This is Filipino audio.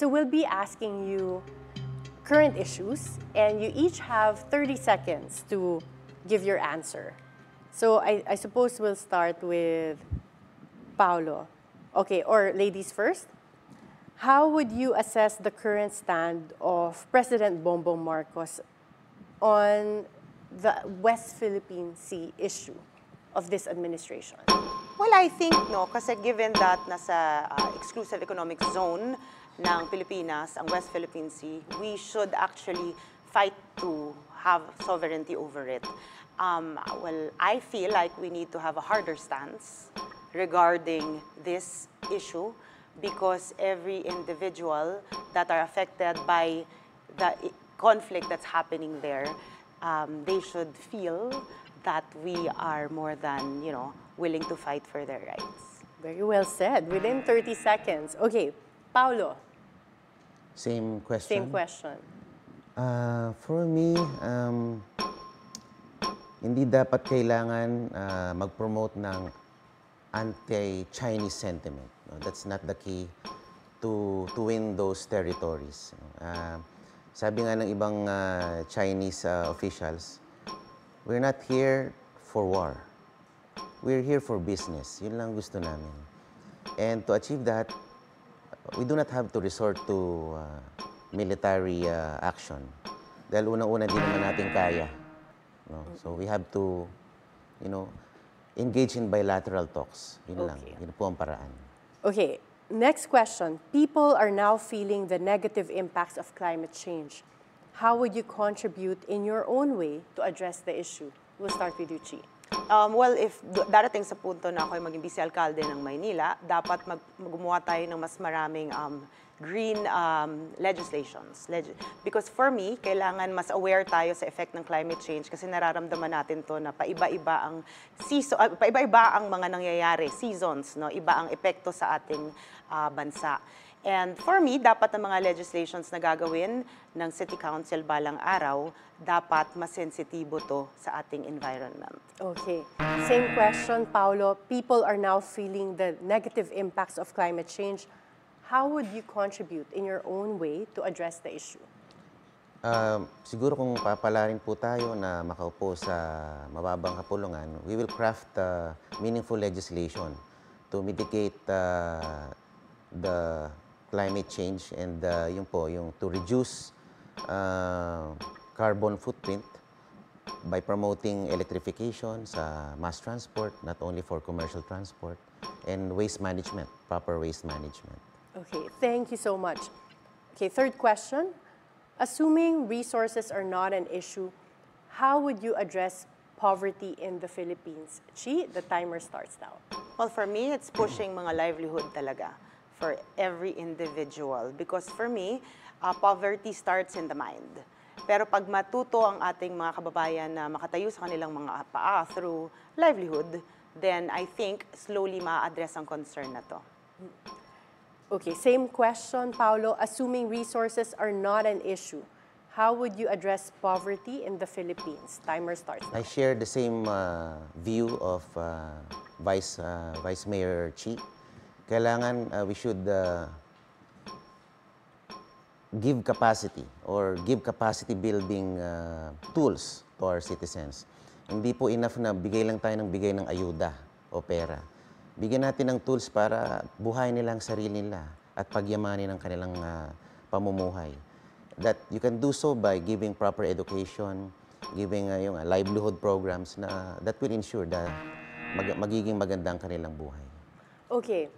So we'll be asking you current issues, and you each have 30 seconds to give your answer. So I suppose we'll start with Paolo. Okay, or ladies first. How would you assess the current stand of President Bongbong Marcos on the West Philippine Sea issue of this administration? Well, I think, no, kasi given that nasa exclusive economic zone ng Pilipinas, ang West Philippine Sea, we should actually fight to have sovereignty over it. Well, I feel like we need to have a harder stance regarding this issue because every individual that are affected by the conflict that's happening there, they should feel that we are more than, willing to fight for their rights. Very well said. Within 30 seconds. Okay, Paulo. Same question? Same question. For me, hindi dapat kailangan mag-promote ng anti-Chinese sentiment. No? That's not the key to win those territories. Sabi nga ng ibang Chinese officials, we're not here for war. We're here for business. Yun lang gusto namin. And to achieve that, we do not have to resort to military action. Dahil unang-una di naman natin kaya. No? So we have to, engage in bilateral talks. Yun lang. Yun po ang paraan. Okay, next question. People are now feeling the negative impacts of climate change. How would you contribute in your own way to address the issue? We'll start with you, Chi. Well, if darating sa punto na ako ay maging vice-alkalde ng Maynila, dapat gumawa tayo ng mas maraming green legislations. Because for me, kailangan mas aware tayo sa effect ng climate change kasi nararamdaman natin to na paiba-iba ang mga nangyayari, seasons, no? Iba ang epekto sa ating bansa. And for me, dapat ang mga legislations na gagawin ng City Council balang araw, dapat mas sensitibo to sa ating environment. Okay. Same question, Paulo. People are now feeling the negative impacts of climate change. How would you contribute in your own way to address the issue? Siguro kung papalarin po tayo na makaupo sa mababang kapulungan, we will craft meaningful legislation to mitigate the climate change and to reduce carbon footprint by promoting electrification sa mass transport, not only for commercial transport, and waste management, proper waste management. Okay, thank you so much. Okay, third question. Assuming resources are not an issue, how would you address poverty in the Philippines? Chi, the timer starts now. Well, for me, it's pushing mga livelihood talaga for every individual. Because for me, poverty starts in the mind. Pero pag matuto ang ating mga kababayan na makatayo sa kanilang mga paa through livelihood, then I think slowly ma-address ang concern na to. Okay, same question, Paulo. Assuming resources are not an issue, how would you address poverty in the Philippines? Timer starts now. I share the same view of Vice Mayor Chi. Kailangan we should give capacity or give capacity building tools to our citizens. Hindi po enough na bigay lang tayo ng bigay ng ayuda o pera. Bigyan natin ng tools para buhay nila ang sarili nila at pagyamanin ang kanilang pamumuhay. That you can do so by giving proper education, giving yung livelihood programs na that will ensure that magiging maganda ang kanilang buhay. Okay.